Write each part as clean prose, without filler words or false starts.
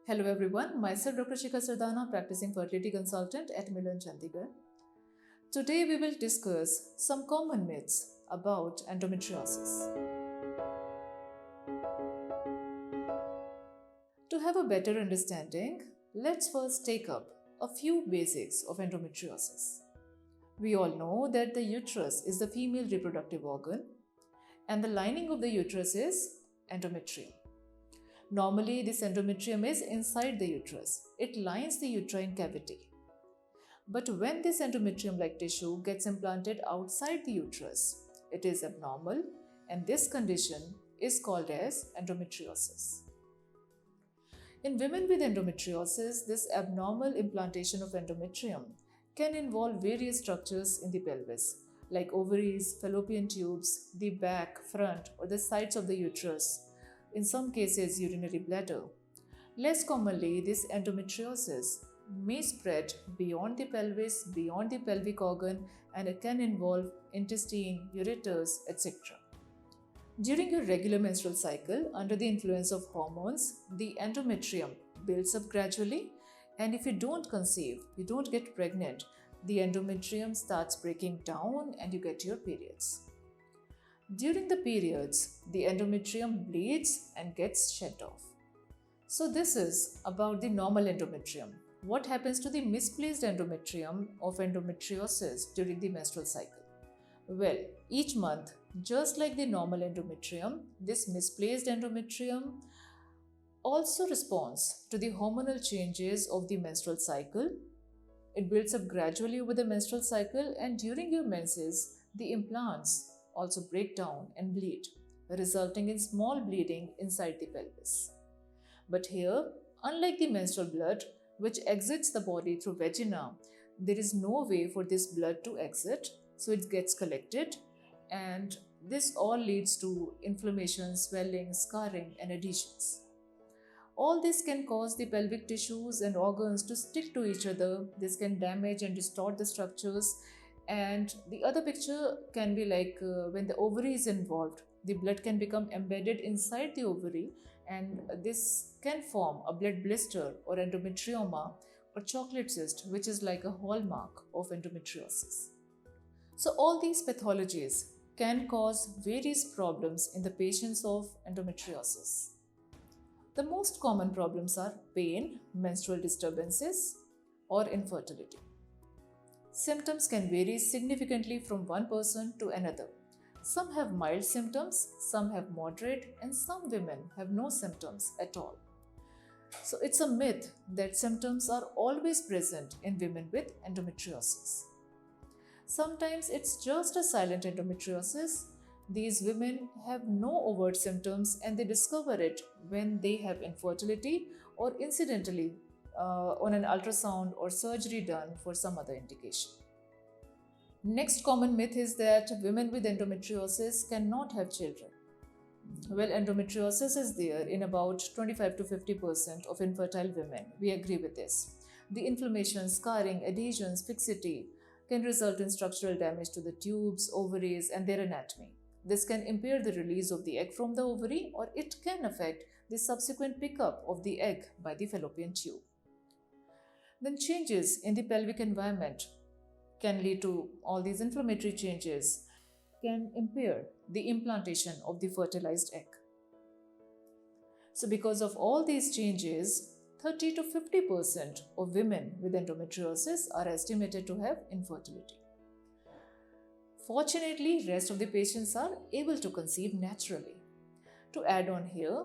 Hello everyone, myself Dr. Shikha Sardana, practicing fertility consultant at Milan, Chandigarh. Today we will discuss some common myths about endometriosis. To have a better understanding, let's first take up a few basics of endometriosis. We all know that the uterus is the female reproductive organ and the lining of the uterus is endometrium. Normally, this endometrium is inside the uterus. It lines the uterine cavity. But when this endometrium-like tissue gets implanted outside the uterus, it is abnormal, and this condition is called as endometriosis. In women with endometriosis, this abnormal implantation of endometrium can involve various structures in the pelvis, like ovaries, fallopian tubes, the back, front, or the sides of the uterus. In some cases, urinary bladder. Less commonly, this endometriosis may spread beyond the pelvis, beyond the pelvic organ, and it can involve intestine, ureters, etc. During your regular menstrual cycle, under the influence of hormones, the endometrium builds up gradually, and if you don't conceive, you don't get pregnant, the endometrium starts breaking down and you get your periods. During the periods, the endometrium bleeds and gets shed off. So this is about the normal endometrium. What happens to the misplaced endometrium of endometriosis during the menstrual cycle? Well, each month, just like the normal endometrium, this misplaced endometrium also responds to the hormonal changes of the menstrual cycle. It builds up gradually over the menstrual cycle, and during your menses, the implants also break down and bleed, resulting in small bleeding inside the pelvis. But here, unlike the menstrual blood, which exits the body through vagina, there is no way for this blood to exit, so it gets collected, and this all leads to inflammation, swelling, scarring, and adhesions. All this can cause the pelvic tissues and organs to stick to each other. This can damage and distort the structures. And the other picture can be like when the ovary is involved, the blood can become embedded inside the ovary, and this can form a blood blister or endometrioma or chocolate cyst, which is like a hallmark of endometriosis. So all these pathologies can cause various problems in the patients of endometriosis. The most common problems are pain, menstrual disturbances, or infertility. Symptoms can vary significantly from one person to another. Some have mild symptoms, some have moderate, and some women have no symptoms at all. So it's a myth that symptoms are always present in women with endometriosis. Sometimes it's just a silent endometriosis. These women have no overt symptoms and they discover it when they have infertility or incidentally on an ultrasound or surgery done for some other indication. Next common myth is that women with endometriosis cannot have children. Well, endometriosis is there in about 25 to 50% of infertile women. We agree with this. The inflammation, scarring, adhesions, fixity can result in structural damage to the tubes, ovaries, and their anatomy. This can impair the release of the egg from the ovary, or it can affect the subsequent pickup of the egg by the fallopian tube. Then changes in the pelvic environment can lead to all these inflammatory changes, can impair the implantation of the fertilized egg. So because of all these changes, 30 to 50% of women with endometriosis are estimated to have infertility. Fortunately, rest of the patients are able to conceive naturally. To add on here,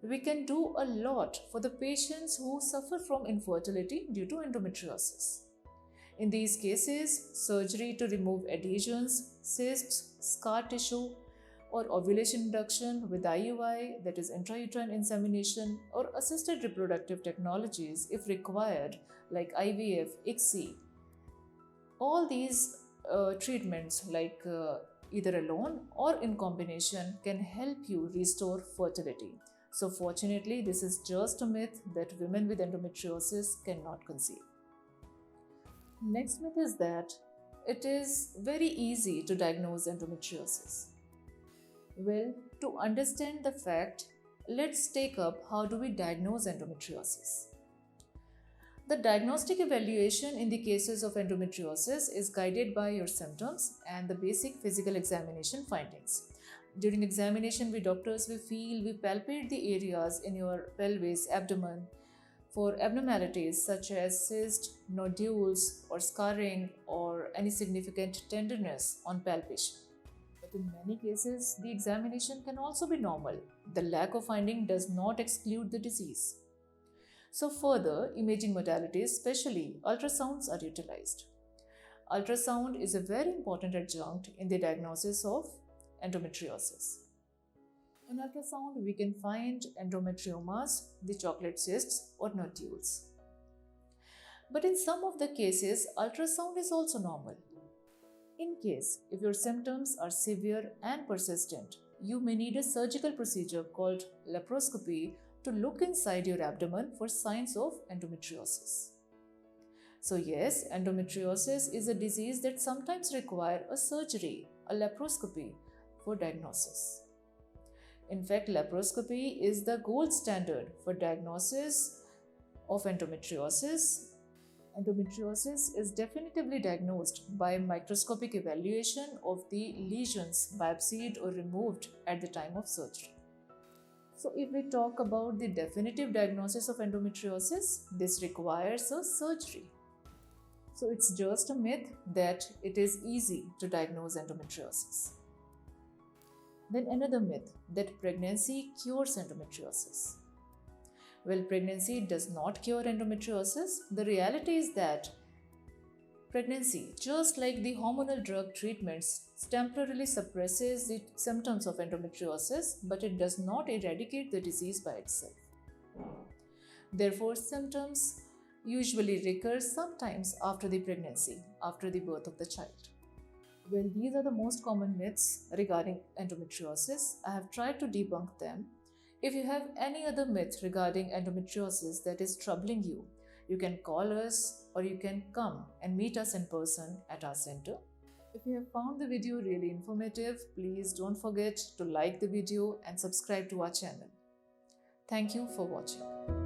we can do a lot for the patients who suffer from infertility due to endometriosis. In these cases, surgery to remove adhesions, cysts, scar tissue, or ovulation induction with IUI, that is intrauterine insemination, or assisted reproductive technologies if required, like IVF, ICSI. All these treatments, like either alone or in combination, can help you restore fertility. So fortunately, this is just a myth that women with endometriosis cannot conceive. Next myth is that it is very easy to diagnose endometriosis. Well, to understand the fact, let's take up how do we diagnose endometriosis. The diagnostic evaluation in the cases of endometriosis is guided by your symptoms and the basic physical examination findings. During examination with doctors, we palpate the areas in your pelvis, abdomen for abnormalities such as cyst, nodules, or scarring, or any significant tenderness on palpation. But in many cases, the examination can also be normal. The lack of finding does not exclude the disease. So, further, imaging modalities, especially ultrasounds, are utilized. Ultrasound is a very important adjunct in the diagnosis of endometriosis. On ultrasound, we can find endometriomas, the chocolate cysts, or nodules. But in some of the cases, ultrasound is also normal. In case if your symptoms are severe and persistent, you may need a surgical procedure called laparoscopy to look inside your abdomen for signs of endometriosis. So yes, endometriosis is a disease that sometimes requires a surgery, a laparoscopy, for diagnosis. In fact, laparoscopy is the gold standard for diagnosis of endometriosis. Endometriosis is definitively diagnosed by microscopic evaluation of the lesions biopsied or removed at the time of surgery. So, if we talk about the definitive diagnosis of endometriosis, this requires a surgery. So, it's just a myth that it is easy to diagnose endometriosis. Then, another myth that pregnancy cures endometriosis. Well, pregnancy does not cure endometriosis. The reality is that pregnancy, just like the hormonal drug treatments, temporarily suppresses the symptoms of endometriosis, but it does not eradicate the disease by itself. Therefore, symptoms usually recur sometimes after the pregnancy, after the birth of the child. Well, these are the most common myths regarding endometriosis. I have tried to debunk them. If you have any other myth regarding endometriosis that is troubling you, you can call us or you can come and meet us in person at our center. If you have found the video really informative, please don't forget to like the video and subscribe to our channel. Thank you for watching.